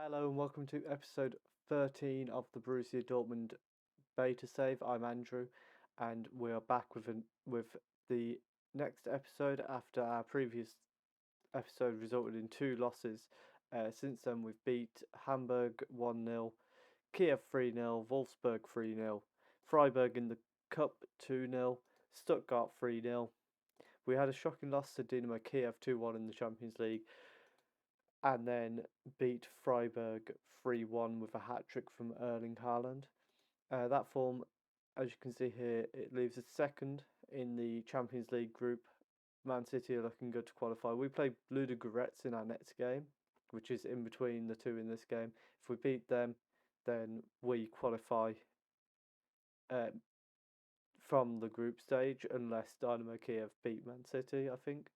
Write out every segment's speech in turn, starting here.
Hello and welcome to episode 13 of the Borussia Dortmund beta save. I'm Andrew, and we are back with the next episode after our previous episode resulted in two losses. Since then, we've beat Hamburg 1-0, Kiev 3-0, Wolfsburg 3-0, Freiburg in the Cup 2-0, Stuttgart 3-0. We had a shocking loss to Dynamo Kiev 2-1 in the Champions League, and then beat Freiburg 3-1 with a hat-trick from Erling Haaland. That form, as you can see here, it leaves us second in the Champions League group. Man City are looking good to qualify. We play Ludogorets in our next game, which is in between the two in this game. If we beat them, then we qualify from the group stage, unless Dynamo Kiev beat Man City, I think.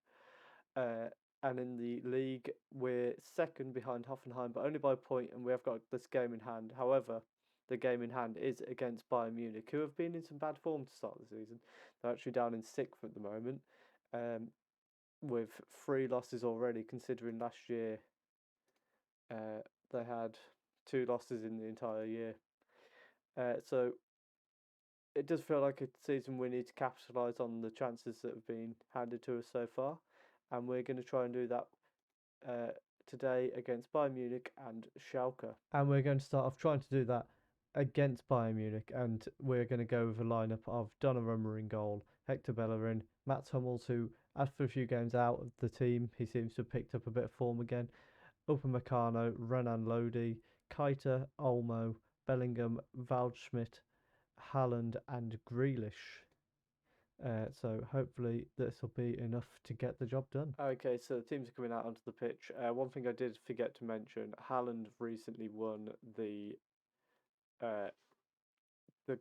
And in the league, we're second behind Hoffenheim, but only by a point, and we have got this game in hand. However, the game in hand is against Bayern Munich, who have been in some bad form to start the season. They're actually down in 6th at the moment, with 3 losses already, considering last year they had 2 losses in the entire year. So it does feel like a season we need to capitalise on the chances that have been handed to us so far, and we're going to try and do that today against Bayern Munich and Schalke. And we're going to start off trying to do that against Bayern Munich, and we're going to go with a lineup of Donnarumma in goal, Hector Bellerin, Mats Hummels, who after a few games out of the team, he seems to have picked up a bit of form again, Upamecano, Renan Lodi, Keita, Olmo, Bellingham, Waldschmidt, Haaland and Grealish. So hopefully this will be enough to get the job done. Okay, so the teams are coming out onto the pitch. One thing I did forget to mention, Haaland recently won the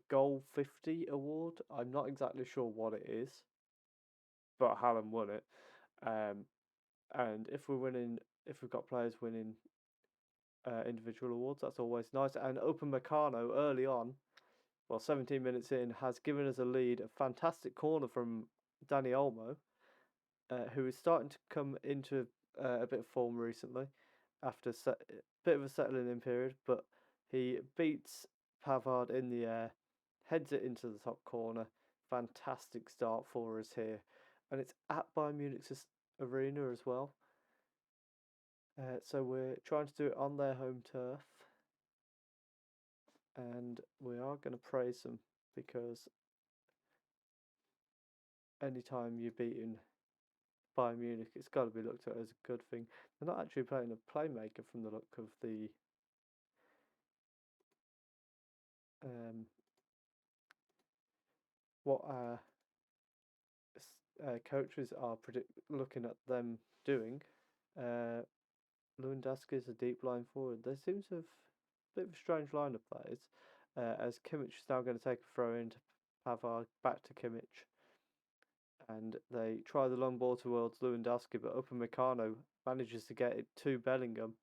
Goal 50 award. I'm not exactly sure what it is, but Haaland won it. And if we've got players winning individual awards, that's always nice. And Upamecano early on, 17 minutes in, has given us a lead. A fantastic corner from Dani Olmo, who is starting to come into a bit of form recently after a bit of a settling in period. But he beats Pavard in the air, heads it into the top corner. Fantastic start for us here. And it's at Bayern Munich's arena as well. So we're trying to do it on their home turf. And we are going to praise them, because anytime you're beating Bayern Munich, it's got to be looked at as a good thing. They're not actually playing a playmaker from the look of the what our coaches are looking at them doing. Lewandowski is a deep line forward. They seem to have a bit of a strange lineup, that is, as Kimmich is now going to take a throw into Pavard, back to Kimmich. And they try the long ball towards Lewandowski, but Upamecano manages to get it to Bellingham.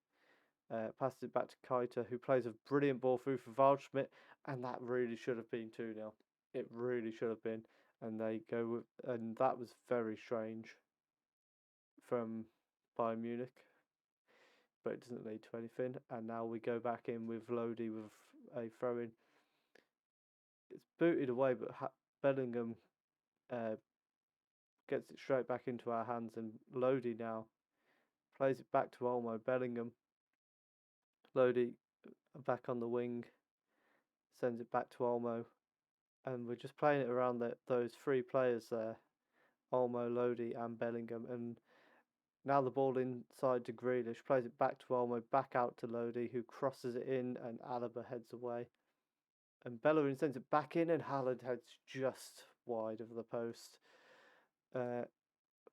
Passes it back to Keita, who plays a brilliant ball through for Waldschmidt, and that really should have been 2-0. It really should have been. And they go with, and that was very strange from Bayern Munich, but it doesn't lead to anything. And now we go back in with Lodi with a throw-in. It's booted away, but Bellingham gets it straight back into our hands, and Lodi now plays it back to Olmo. Bellingham, Lodi back on the wing, sends it back to Olmo, and we're just playing it around those 3 players there, Olmo, Lodi and Bellingham. And now the ball inside to Grealish, plays it back to Olmo, back out to Lodi, who crosses it in, and Alaba heads away. And Bellerin sends it back in, and Haaland heads just wide of the post.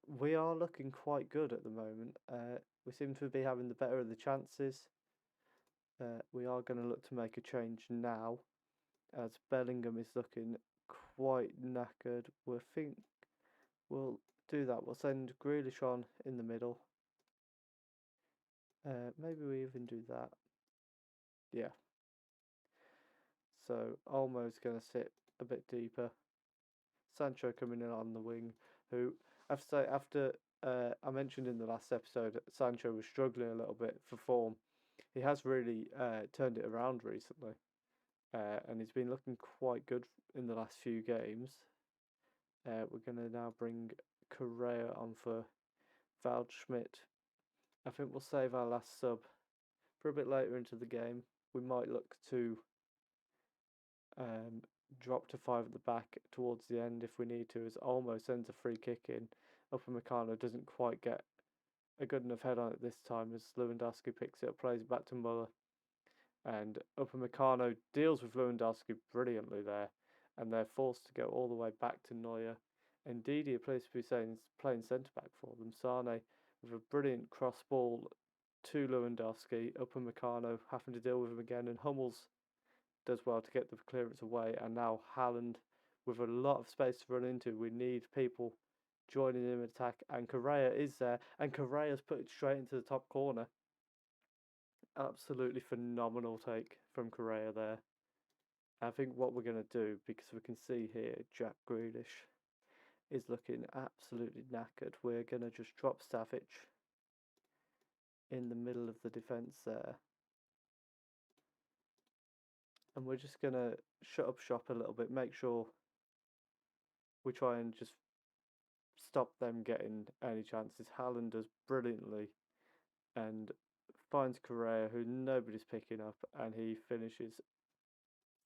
We are looking quite good at the moment. We seem to be having the better of the chances. We are going to look to make a change now, as Bellingham is looking quite knackered. We think we'll do that. We'll send Grealish on in the middle. Maybe we even do that. Yeah. So Olmo's going to sit a bit deeper. Sancho coming in on the wing, who I have to say, after I mentioned in the last episode, Sancho was struggling a little bit for form. he has really turned it around recently, and he's been looking quite good in the last few games. We're going to now bring Correa on for Waldschmidt. I think we'll save our last sub for a bit later into the game. We might look to drop to 5 at the back towards the end if we need to, as almost sends a free kick in. Upamecano doesn't quite get a good enough head on it this time, as Lewandowski picks it up, plays it back to Muller, and Upamecano deals with Lewandowski brilliantly there, and they're forced to go all the way back to Neuer. Indeed, he appears to be playing centre-back for them. Sane with a brilliant cross ball to Lewandowski, Upamecano having to deal with him again, and Hummels does well to get the clearance away, and now Haaland with a lot of space to run into. We need people joining him in attack, and Correa is there, and Correa's put it straight into the top corner. Absolutely phenomenal take from Correa there. I think what we're going to do, because we can see here Jack Grealish is looking absolutely knackered, we're going to just drop Savic in the middle of the defence there. And we're just going to shut up shop a little bit, make sure we try and just stop them getting any chances. Haaland does brilliantly and finds Correa, who nobody's picking up, and he finishes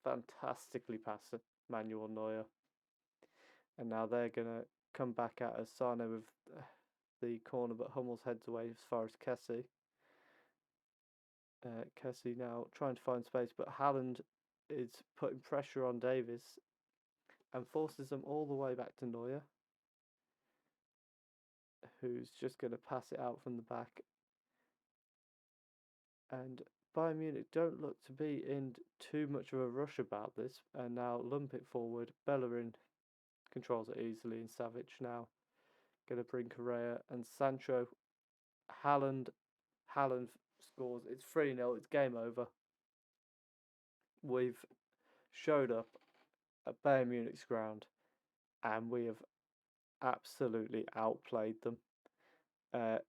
fantastically past Manuel Neuer. And now they're going to come back at us. Sane with the corner, but Hummels heads away as far as Kessie. Kessie now trying to find space, but Haaland is putting pressure on Davis and forces them all the way back to Neuer, who's just going to pass it out from the back. And Bayern Munich don't look to be in too much of a rush about this, and now lump it forward. Bellerin controls it easily, and Savic now going to bring Correa and Sancho. Haaland scores. It's 3-0. It's game over. We've showed up at Bayern Munich's ground, and we have absolutely outplayed them.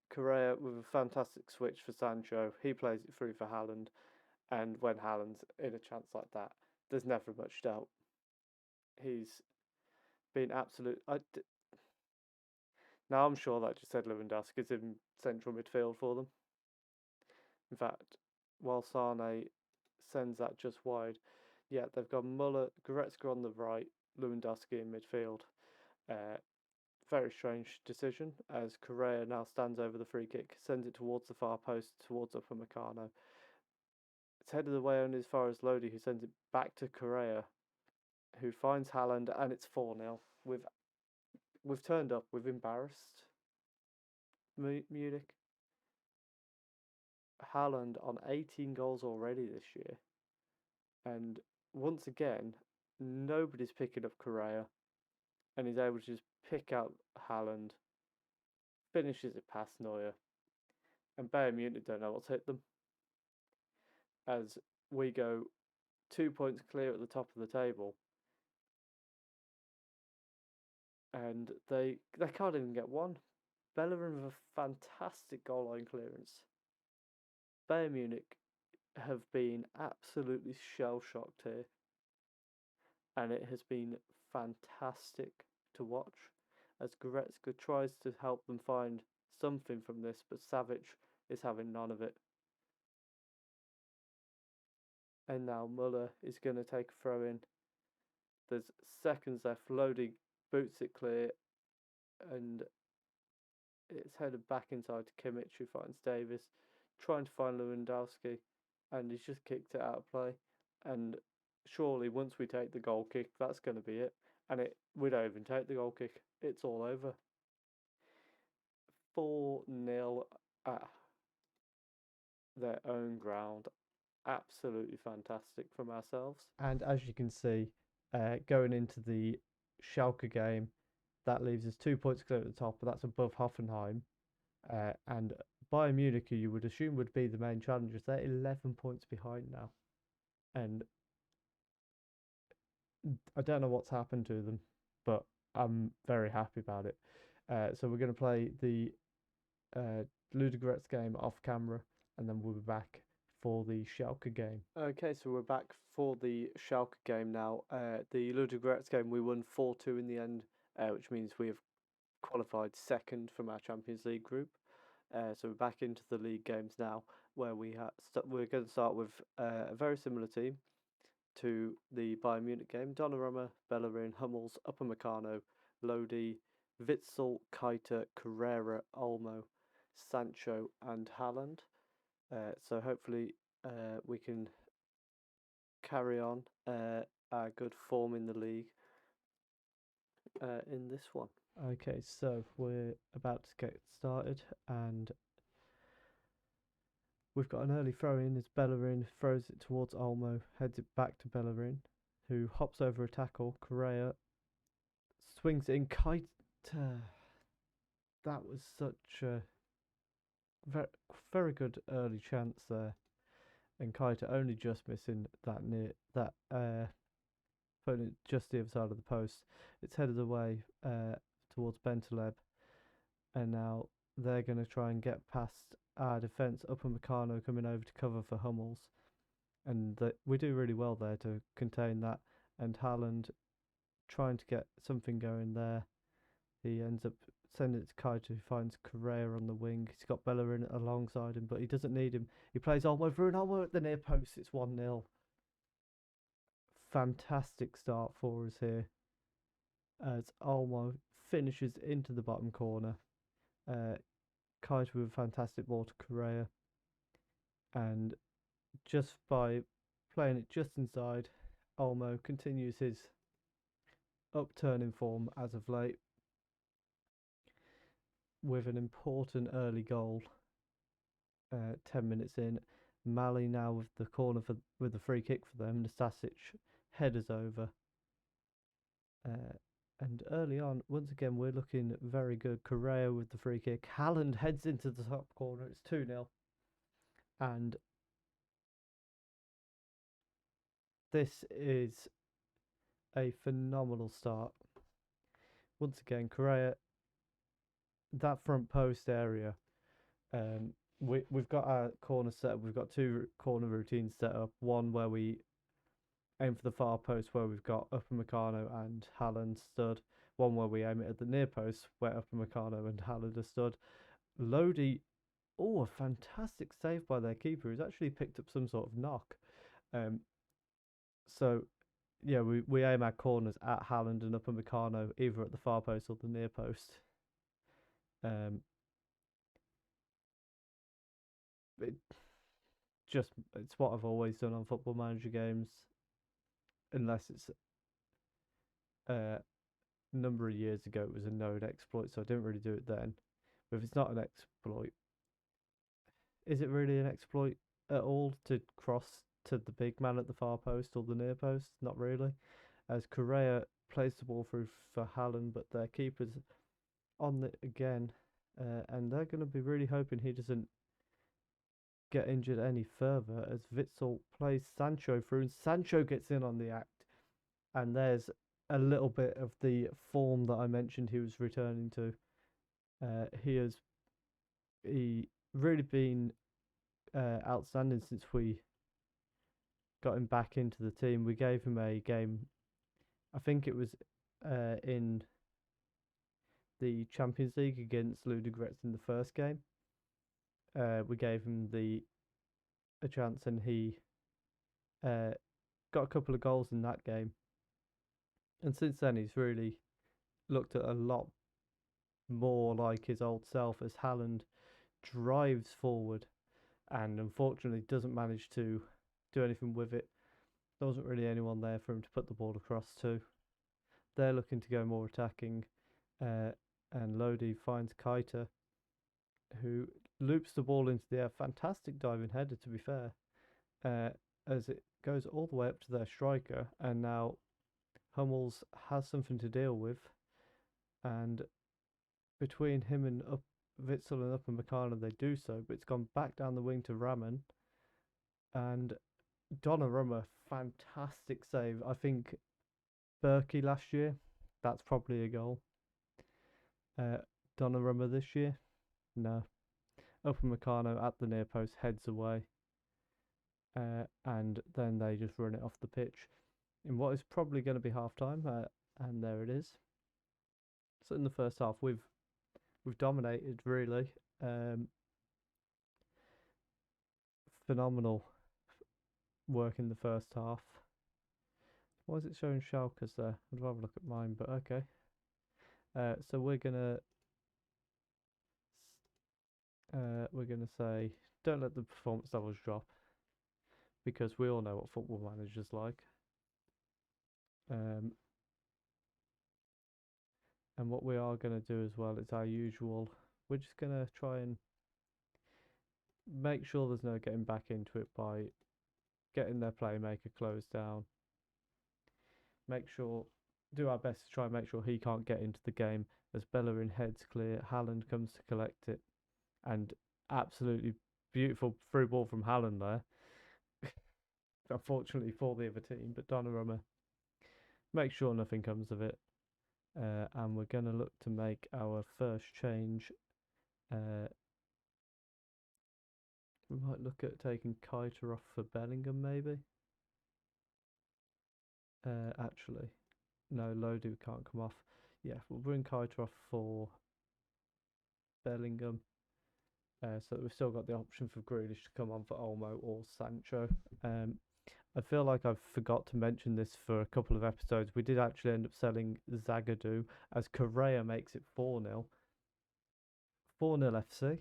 Correa with a fantastic switch for Sancho. He plays it through for Haaland, and when Haaland's in a chance like that, there's never much doubt. He's been absolute. Now I'm sure that just said Lewandowski's in central midfield for them. In fact, while Sane sends that just wide, yeah, they've got Muller, Goretzka on the right, Lewandowski in midfield. Very strange decision, as Correa now stands over the free kick, sends it towards the far post, towards Upamecano. It's headed away only as far as Lodi, who sends it back to Correa, who finds Haaland, and it's 4-0. We've turned up, we've embarrassed Munich. Haaland on 18 goals already this year, and once again, nobody's picking up Correa, and he's able to just pick out Haaland, finishes it past Neuer, and Bayern Munich don't know what's hit them, as we go 2 points clear at the top of the table, and they can't even get one. Bellerin with a fantastic goal line clearance. Bayern Munich have been absolutely shell-shocked here, and it has been fantastic to watch, as Goretzka tries to help them find something from this, but Savic is having none of it. And now Muller is going to take a throw in. There's seconds left. Lodi boots it clear, and it's headed back inside to Kimmich, who finds Davis, trying to find Lewandowski, and he's just kicked it out of play. And surely once we take the goal kick, that's going to be it. And we don't even take the goal kick. It's all over. 4-0 at their own ground. Absolutely fantastic from ourselves. And as you can see, going into the Schalke game, that leaves us 2 points clear at the top, but that's above Hoffenheim. And Bayern Munich, who you would assume would be the main challengers, they're 11 points behind now. And I don't know what's happened to them, but I'm very happy about it. So we're going to play the Ludogorets game off camera, and then we'll be back for the Schalke game. Okay, so we're back for the Schalke game now. The Ludogorets game we won 4-2 in the end, which means we have qualified second from our Champions League group. So we're back into the league games now, where we're going to start with a very similar team to the Bayern Munich game. Donnarumma, Bellerin, Hummels, Upamecano, Lodi, Witsel, Keita, Carrera, Olmo, Sancho, and Haaland. So hopefully we can carry on our good form in the league in this one. Okay, so we're about to get started, and we've got an early throw in as Bellerin throws it towards Olmo, heads it back to Bellerin, who hops over a tackle. Correa swings it in. Keita. That was such a very, very good early chance there, and Keita only just missing that putting it just the other side of the post. It's headed away towards Bentaleb, and now they're going to try and get past our defence. Upamecano coming over to cover for Hummels, and we do really well there to contain that. And Haaland trying to get something going there. He ends up sending it to Keita, who finds Correa on the wing. He's got Bellerin alongside him, but he doesn't need him. He plays Olmo through, and Olmo at the near post. It's 1-0. Fantastic start for us here, as Olmo finishes into the bottom corner. Keita with a fantastic ball to Correa, and just by playing it just inside, Olmo continues his upturn in form as of late with an important early goal. 10 minutes in, Mali now with the corner with the free kick for them. Nastasic headers over. And early on, once again, we're looking very good. Correa with the free kick. Haaland heads into the top corner. It's 2-0. And this is a phenomenal start. Once again, Correa, that front post area. We've got our corner set up. We've got two corner routines set up. One where we aim for the far post, where we've got Upamecano and Haaland stood. One where we aim it at the near post, where Upamecano and Haaland are stood. Lodi, a fantastic save by their keeper, who's actually picked up some sort of knock. So, yeah, we aim our corners at Haaland and Upamecano, either at the far post or the near post. It's what I've always done on Football Manager games, unless it's a number of years ago it was a known exploit, so I didn't really do it then. But if it's not an exploit, is it really an exploit at all to cross to the big man at the far post or the near post? Not really, as Correa plays the ball through for Haaland, but their keeper's on it again, and they're going to be really hoping he doesn't get injured any further, as Witsel plays Sancho through, and Sancho gets in on the act, and there's a little bit of the form that I mentioned he was returning to. He really been outstanding since we got him back into the team. We gave him a game, I think it was in the Champions League against Ludogorets in the first game. We gave him a chance, and he got a couple of goals in that game. And since then, he's really looked at a lot more like his old self, as Haaland drives forward and unfortunately doesn't manage to do anything with it. There wasn't really anyone there for him to put the ball across to. They're looking to go more attacking, and Lodi finds Keita, who loops the ball into the air. Fantastic diving header, to be fair, as it goes all the way up to their striker, and now Hummels has something to deal with, and between him and Witsel and Upamecano, they do so, but it's gone back down the wing to Raman, and Donnarumma, fantastic save. I think Berkey last year, that's probably a goal. Donnarumma this year, no. Upamecano at the near post, heads away. and then they just run it off the pitch in what is probably going to be half time, and there it is. So in the first half, we've dominated really. Phenomenal work in the first half. Why is it showing Schalke's there? I'd rather look at mine, but okay. So we're gonna say don't let the performance levels drop, because we all know what football managers like. And what we are going to do as well is our usual. We're just going to try and make sure there's no getting back into it by getting their playmaker closed down. Do our best to try and make sure he can't get into the game as Bellerin heads clear. Haaland comes to collect it, and absolutely beautiful through ball from Haaland there. Unfortunately for the other team, but Donnarumma make sure nothing comes of it. And we're going to look to make our first change. We might look at taking Kiter off for Bellingham, maybe. Actually, no, Lodu can't come off. Yeah, we'll bring Kiter off for Bellingham. So that we've still got the option for Grealish to come on for Olmo or Sancho. I feel like I've forgot to mention this for a couple of episodes. We did actually end up selling Zagadou as Correa makes it 4-0. 4-0 FC.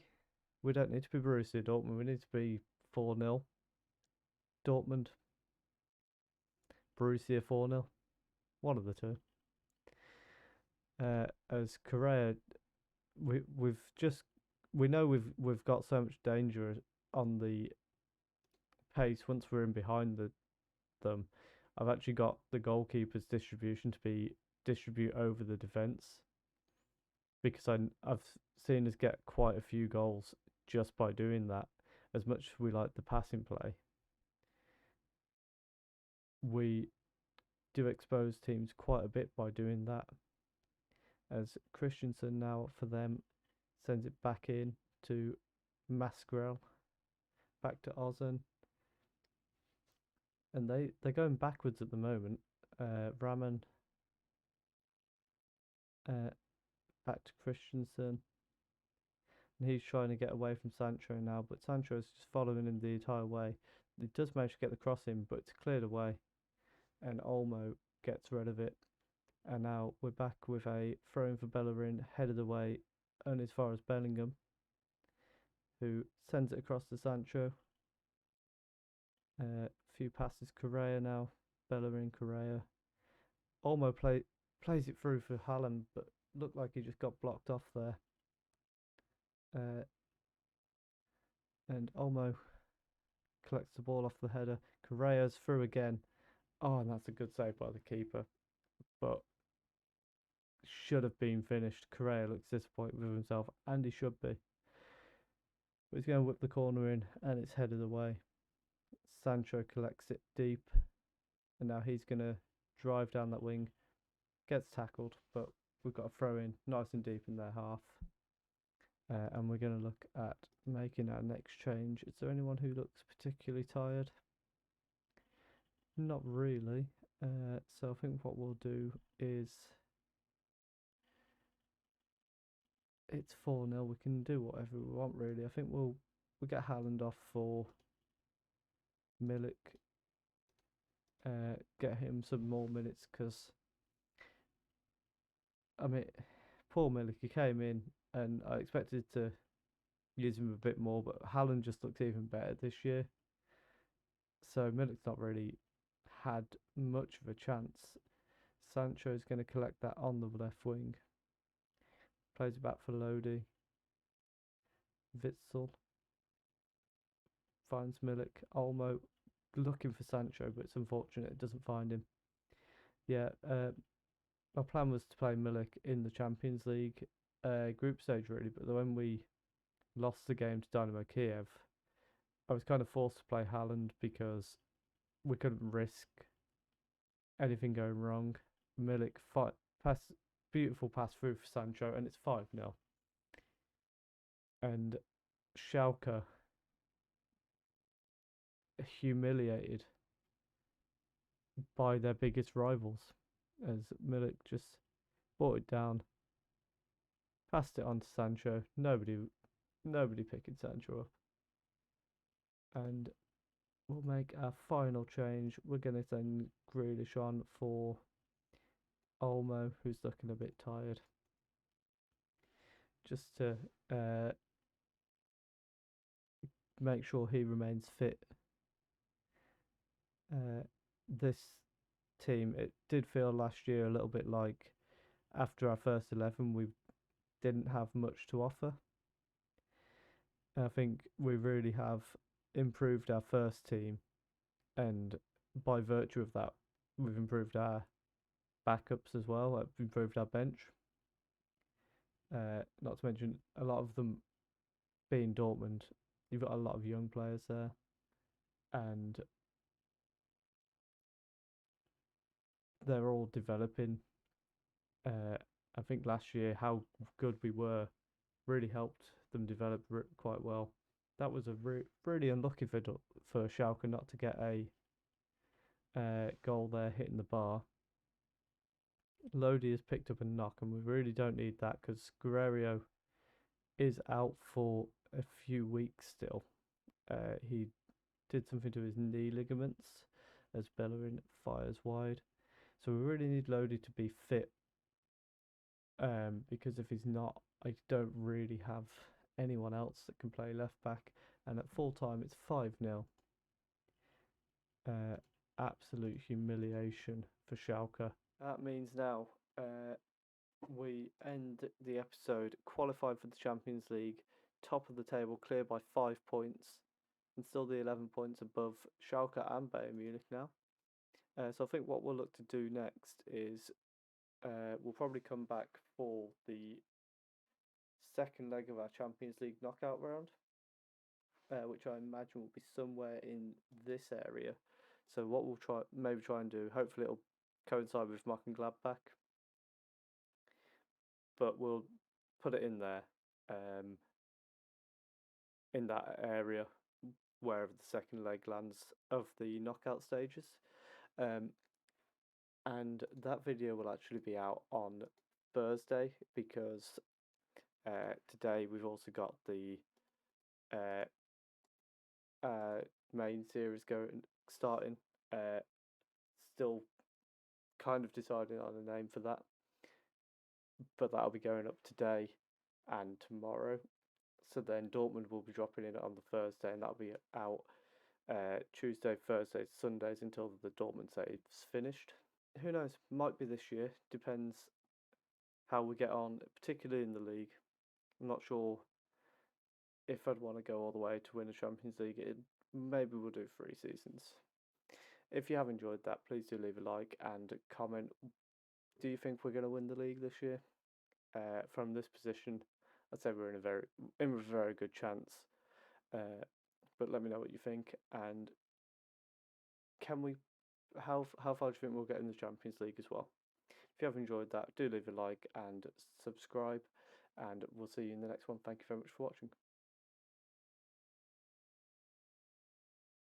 We don't need to be Borussia Dortmund. We need to be 4-0. Dortmund. Borussia 4-0. One of the two. As Correa, we know we've got so much danger on the pace once we're in behind them. I've actually got the goalkeeper's distribution to distribute over the defence, because I've seen us get quite a few goals just by doing that. As much as we like the passing play, we do expose teams quite a bit by doing that. As Christensen now for them sends it back in to Mascarell, back to Ozan. And they're going backwards at the moment. Raman back to Christensen. And he's trying to get away from Sancho now, but Sancho is just following him the entire way. He does manage to get the cross in, but it's cleared away. And Olmo gets rid of it. And now we're back with a throw in for Bellerin, headed away, only as far as Bellingham, who sends it across to Sancho. Few passes, Correa now, Bellerin, Correa. Olmo plays it through for Haaland, but looked like he just got blocked off there. And Olmo collects the ball off the header. Correa's through again. Oh, and that's a good save by the keeper, but should have been finished. Correa looks disappointed with himself, and he should be. But he's going to whip the corner in, and it's headed away. Sancho collects it deep, and now he's going to drive down that wing. Gets tackled, but we've got a throw in nice and deep in their half. And we're going to look at making our next change. Is there anyone who looks particularly tired? Not really. So I think what we'll do is, it's 4-0. We can do whatever we want, really. I think we'll get Haaland off for Milik. Get him some more minutes, because I mean, poor Milik, he came in and I expected to use him a bit more, but Haaland just looks even better this year. So Milik's not really had much of a chance. Sancho's going to collect that on the left wing. Plays it back for Lodi. Witsel finds Milik. Olmo looking for Sancho, but it's unfortunate it doesn't find him. Yeah, my plan was to play Milik in the Champions League group stage, really, but when we lost the game to Dynamo Kiev, I was kind of forced to play Haaland because we couldn't risk anything going wrong. Milik beautiful pass through for Sancho, and it's 5-0. And Schalke humiliated by their biggest rivals, as Milik just brought it down, passed it on to Sancho. Nobody picking Sancho up, and we'll make our final change. We're gonna send Grealish on for Olmo, who's looking a bit tired, just to make sure he remains fit. This team, it did feel last year a little bit like after our first 11 we didn't have much to offer. I think we really have improved our first team, and by virtue of that we've improved our backups as well. We've improved our bench, not to mention a lot of them being Dortmund. You've got a lot of young players there, and they're all developing. I think last year how good we were really helped them develop quite well. That was a really unlucky for Schalke not to get a goal there hitting the bar. Lodi has picked up a knock, and we really don't need that because Guerrero is out for a few weeks still. He did something to his knee ligaments as Bellerin fires wide. So we really need Lodi to be fit, because if he's not, I don't really have anyone else that can play left back. And at full time, it's 5-0. Absolute humiliation for Schalke. That means now we end the episode qualified for the Champions League, top of the table, clear by 5 points, and still the 11 points above Schalke and Bayern Munich now. So I think what we'll look to do next is we'll probably come back for the second leg of our Champions League knockout round, which I imagine will be somewhere in this area. So what we'll try and do, hopefully it'll coincide with Mönchengladbach, but we'll put it in there, in that area, wherever the second leg lands of the knockout stages. And that video will actually be out on Thursday, because today we've also got the main series starting. Still kind of deciding on a name for that, but that'll be going up today and tomorrow. So then Dortmund will be dropping in on the Thursday, and that'll be out Tuesday, Thursday, Sundays until the Dortmund save's finished. Who knows? Might be this year. Depends how we get on, particularly in the league. I'm not sure if I'd want to go all the way to win a Champions League. Maybe we'll do 3 seasons. If you have enjoyed that, please do leave a like and comment. Do you think we're going to win the league this year? From this position, I'd say we're in a very good chance. But let me know what you think, and how far do you think we'll get in the Champions League as well? If you have enjoyed that, do leave a like and subscribe, and we'll see you in the next one. Thank you very much for watching.